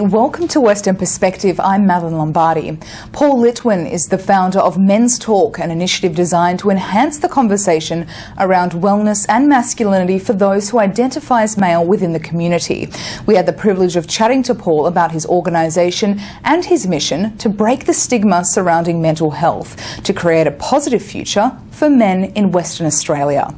Welcome to Western Perspective. I'm Madeline Lombardi. Paul Litwin is the founder of Men's Talk, an initiative designed to enhance the conversation around wellness and masculinity for those who identify as male within the community. We had the privilege of chatting to Paul about his organisation and his mission to break the stigma surrounding mental health, to create a positive future for men in Western Australia.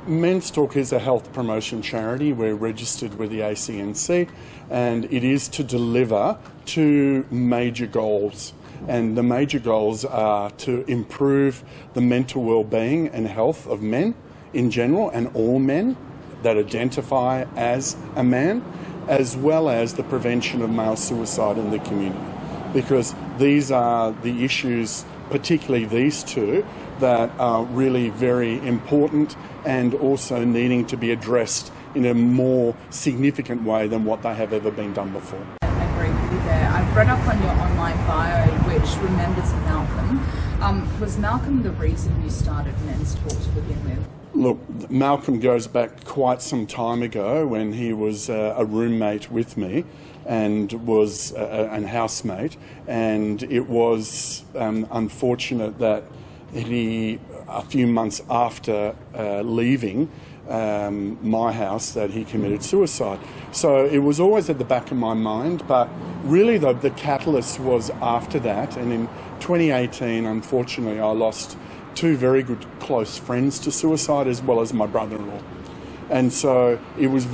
Men's Talk is a health promotion charity. We're registered with the ACNC, and it is to deliver two major goals. And the major goals are to improve the mental well-being and health of men in general, and all men that identify as a man, as well as the prevention of male suicide in the community. Because these are the issues, particularly these two, that are really very important and also needing to be addressed in a more significant way than what they have ever been done before. I agree with you there. I've read up on your online bio, which remembers Malcolm. Was Malcolm the reason you started Men's Talk to begin with? Look, Malcolm goes back quite some time ago when he was a roommate with me and was a housemate, and it was unfortunate that he, a few months after leaving my house, that he committed suicide. So it was always at the back of my mind, but really the catalyst was after that. And in 2018, unfortunately, I lost two very good close friends to suicide, as well as my brother-in-law. And so it was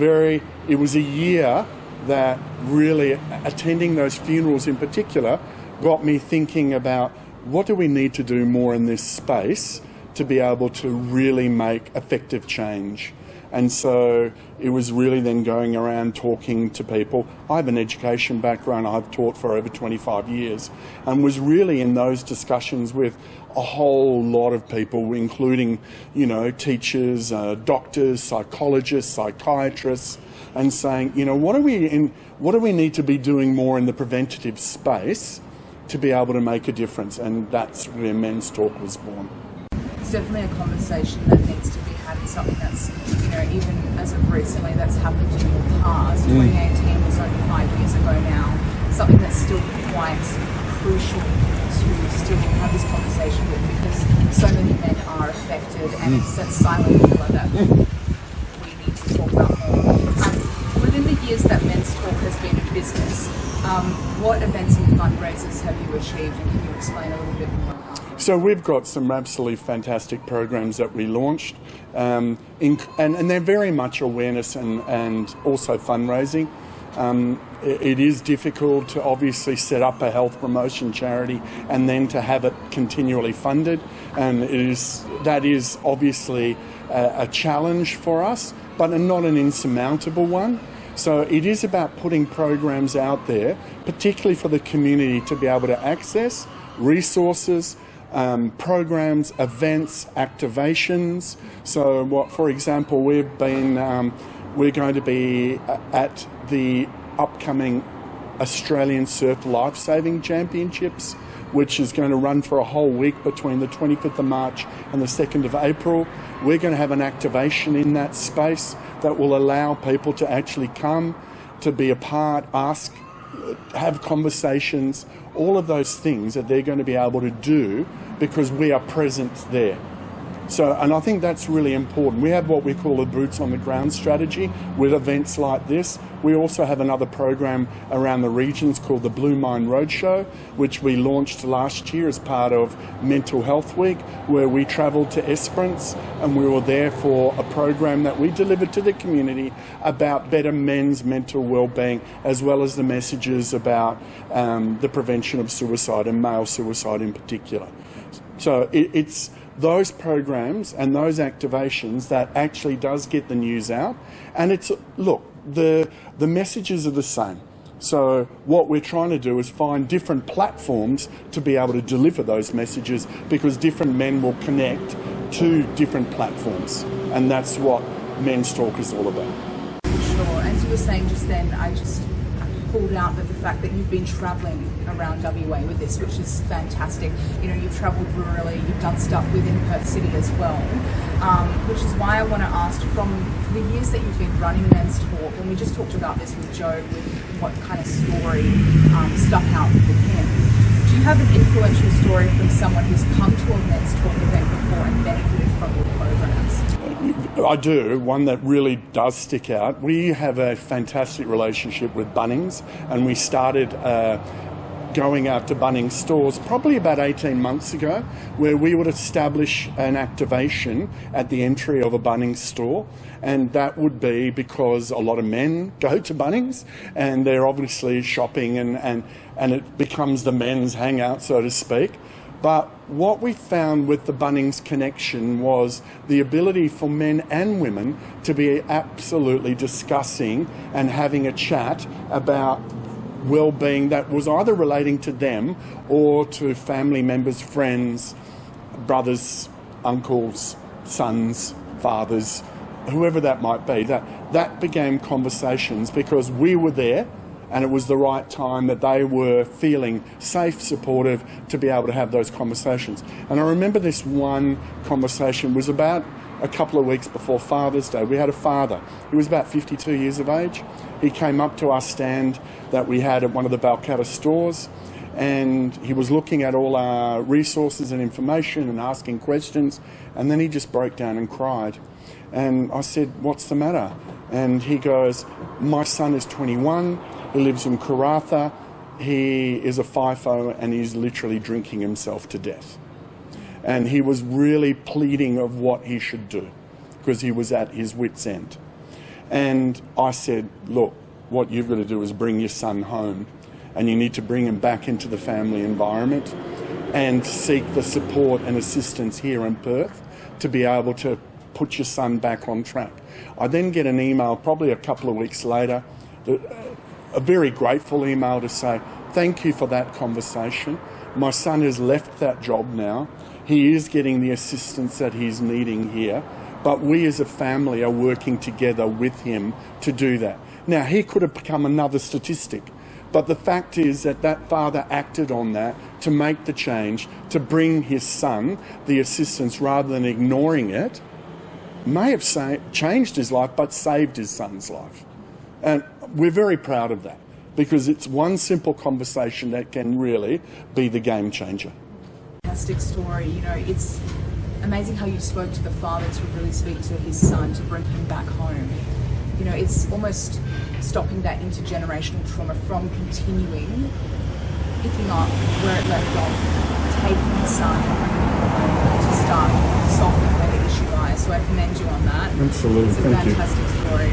a year that really, attending those funerals in particular, got me thinking about what do we need to do more in this space to be able to really make effective change. And so it was really then going around talking to people. I have an education background. I've taught for over 25 years, and was really in those discussions with a whole lot of people, including, teachers, doctors, psychologists, psychiatrists, and saying, what do we need to be doing more in the preventative space to be able to make a difference? And that's where Men's Talk was born. It's definitely a conversation that needs to be had, and something that's, even as of recently, that's happened in your past. 2018 was only 5 years ago now. Something that's still quite crucial to still have this conversation with, because so many men are affected, and it's that silent killer that we need to talk about more. Within the years that Men's Talk has been in business, what events and fundraisers have you achieved, and can you explain a little bit more? So we've got some absolutely fantastic programs that we launched, and they're very much awareness and also fundraising. It is difficult to obviously set up a health promotion charity and then to have it continually funded, and that is obviously a challenge for us, but not an insurmountable one. So it is about putting programs out there, particularly for the community, to be able to access resources, programs, events, activations. So, for example, we're going to be at the upcoming Australian Surf Lifesaving Championships, which is going to run for a whole week between the 25th of March and the 2nd of April. We're going to have an activation in that space that will allow people to actually come, to be a part, ask, have conversations, all of those things that they're going to be able to do because we are present there. So, and I think that's really important. We have what we call a boots on the ground strategy with events like this. We also have another program around the regions called the Blue Mind Roadshow, which we launched last year as part of Mental Health Week, where we travelled to Esperance and we were there for a program that we delivered to the community about better men's mental well-being, as well as the messages about the prevention of suicide and male suicide in particular. So it's those programs and those activations that actually does get the news out. And the messages are the same. So what we're trying to do is find different platforms to be able to deliver those messages, because different men will connect to different platforms. And that's what Men's Talk is all about. Sure. As you were saying just then, pulled out the fact that you've been travelling around WA with this, which is fantastic. You know, you've travelled rurally, you've done stuff within Perth City as well, which is why I want to ask, from the years that you've been running Men's Talk, and we just talked about this with Joe, with what kind of story stuck out with him. Do you have an influential story from someone who's come to a Men's Talk event before and benefited from your programs? I do, one that really does stick out. We have a fantastic relationship with Bunnings, and we started going out to Bunnings stores probably about 18 months ago, where we would establish an activation at the entry of a Bunnings store. And that would be because a lot of men go to Bunnings and they're obviously shopping, and it becomes the men's hangout, so to speak. But what we found with the Bunnings connection was the ability for men and women to be absolutely discussing and having a chat about well-being that was either relating to them or to family members, friends, brothers, uncles, sons, fathers, whoever that might be. That became conversations because we were there, and it was the right time that they were feeling safe, supportive, to be able to have those conversations. And I remember this one conversation was about a couple of weeks before Father's Day. We had a father. He was about 52 years of age. He came up to our stand that we had at one of the Balcatta stores, and he was looking at all our resources and information and asking questions, and then he just broke down and cried. And I said, "What's the matter?" And he goes, "My son is 21, he lives in Karratha, he is a FIFO, and he's literally drinking himself to death." And he was really pleading of what he should do because he was at his wit's end. And I said, "Look, what you've got to do is bring your son home, and you need to bring him back into the family environment and seek the support and assistance here in Perth to be able to put your son back on track." I then get an email probably a couple of weeks later, a very grateful email to say, "Thank you for that conversation. My son has left that job now. He is getting the assistance that he's needing here, but we as a family are working together with him to do that." Now, he could have become another statistic, but the fact is that father acted on that to make the change, to bring his son the assistance rather than ignoring it, may have changed his life, but saved his son's life. And we're very proud of that because it's one simple conversation that can really be the game changer. Fantastic story. You know, it's amazing how you spoke to the father to really speak to his son, to bring him back home. You know, it's almost stopping that intergenerational trauma from continuing, picking up where it left off, taking the son to start solving where the issue lies. So I commend you on that. Absolutely. It's a fantastic story.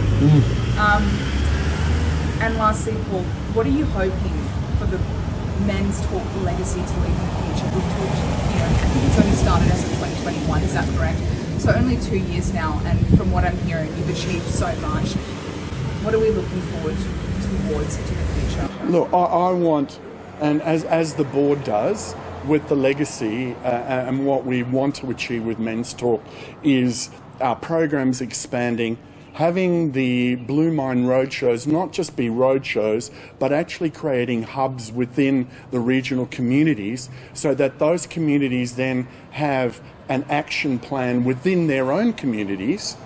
And lastly, Paul, what are you hoping for the Men's Talk legacy to leave in the future? We've talked, you know, I think it's only started as of 2021, is that correct? So only 2 years now, and from what I'm hearing, you've achieved so much. What are we looking forward towards into the future? Look, I want, and as the board does, with the legacy and what we want to achieve with Men's Talk is our programs expanding, having the Blue Mine roadshows not just be roadshows, but actually creating hubs within the regional communities so that those communities then have an action plan within their own communities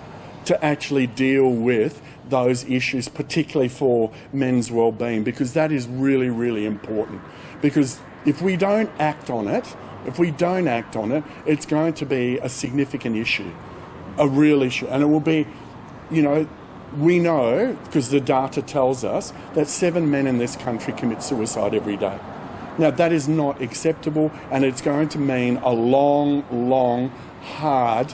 to actually deal with those issues, particularly for men's well-being, because that is really, really important. Because if we don't act on it, it's going to be a significant issue, a real issue. And it will be, you know, we know, because the data tells us, that 7 men in this country commit suicide every day. Now, that is not acceptable, and it's going to mean a long, hard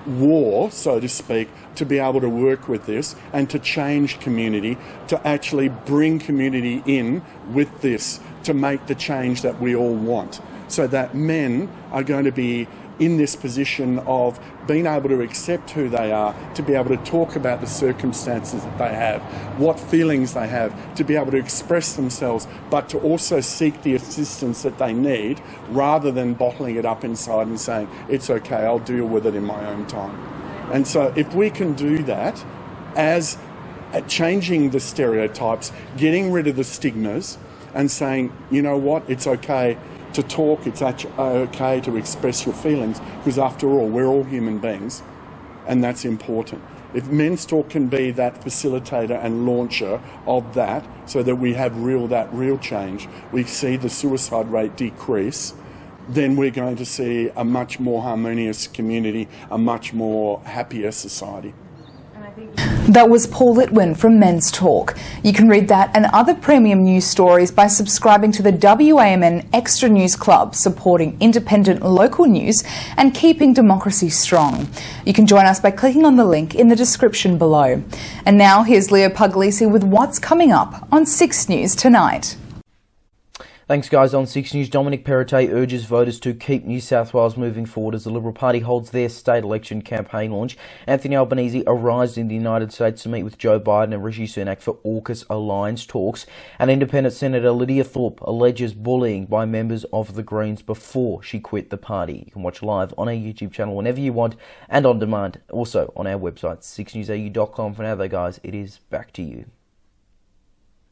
war, so to speak, to be able to work with this and to change community, to actually bring community in with this, to make the change that we all want, so that men are going to be in this position of being able to accept who they are, to be able to talk about the circumstances that they have, what feelings they have, to be able to express themselves, but to also seek the assistance that they need rather than bottling it up inside and saying, "It's okay, I'll deal with it in my own time." And so if we can do that as changing the stereotypes, getting rid of the stigmas, and saying, you know what, it's okay to talk, it's okay to express your feelings, because after all, we're all human beings, and that's important. If Men's Talk can be that facilitator and launcher of that, so that we have real change, we see the suicide rate decrease, then we're going to see a much more harmonious community, a much more happier society. That was Paul Litwin from Men's Talk. You can read that and other premium news stories by subscribing to the WAMN Extra News Club, supporting independent local news and keeping democracy strong. You can join us by clicking on the link in the description below. And now here's Leo Puglisi with what's coming up on 6 News tonight. Thanks, guys. On 6 News, Dominic Perrottet urges voters to keep New South Wales moving forward as the Liberal Party holds their state election campaign launch. Anthony Albanese arrives in the United States to meet with Joe Biden and Rishi Sunak for AUKUS alliance talks. And Independent Senator Lydia Thorpe alleges bullying by members of the Greens before she quit the party. You can watch live on our YouTube channel whenever you want and on demand. Also on our website, 6newsau.com. For now, though, guys, it is back to you.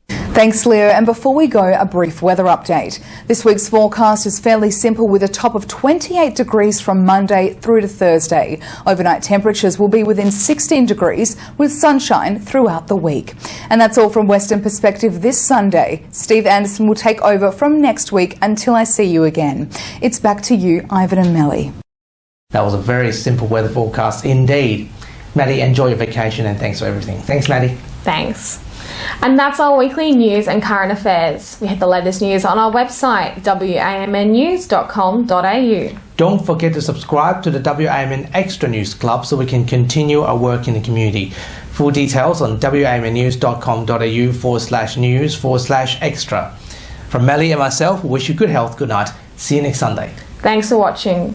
Thanks, Leo. And before we go, a brief weather update. This week's forecast is fairly simple, with a top of 28 degrees from Monday through to Thursday. Overnight temperatures will be within 16 degrees with sunshine throughout the week. And that's all from Western Perspective this Sunday. Steve Anderson will take over from next week until I see you again. It's back to you, Ivan and Melly. That was a very simple weather forecast indeed. Maddie, enjoy your vacation and thanks for everything. Thanks, Maddie. Thanks. And that's our weekly news and current affairs. We have the latest news on our website, wamnnews.com.au. Don't forget to subscribe to the WAMN Extra News Club so we can continue our work in the community. Full details on wamnnews.com.au/news/extra. From Melly and myself, we wish you good health, good night. See you next Sunday. Thanks for watching.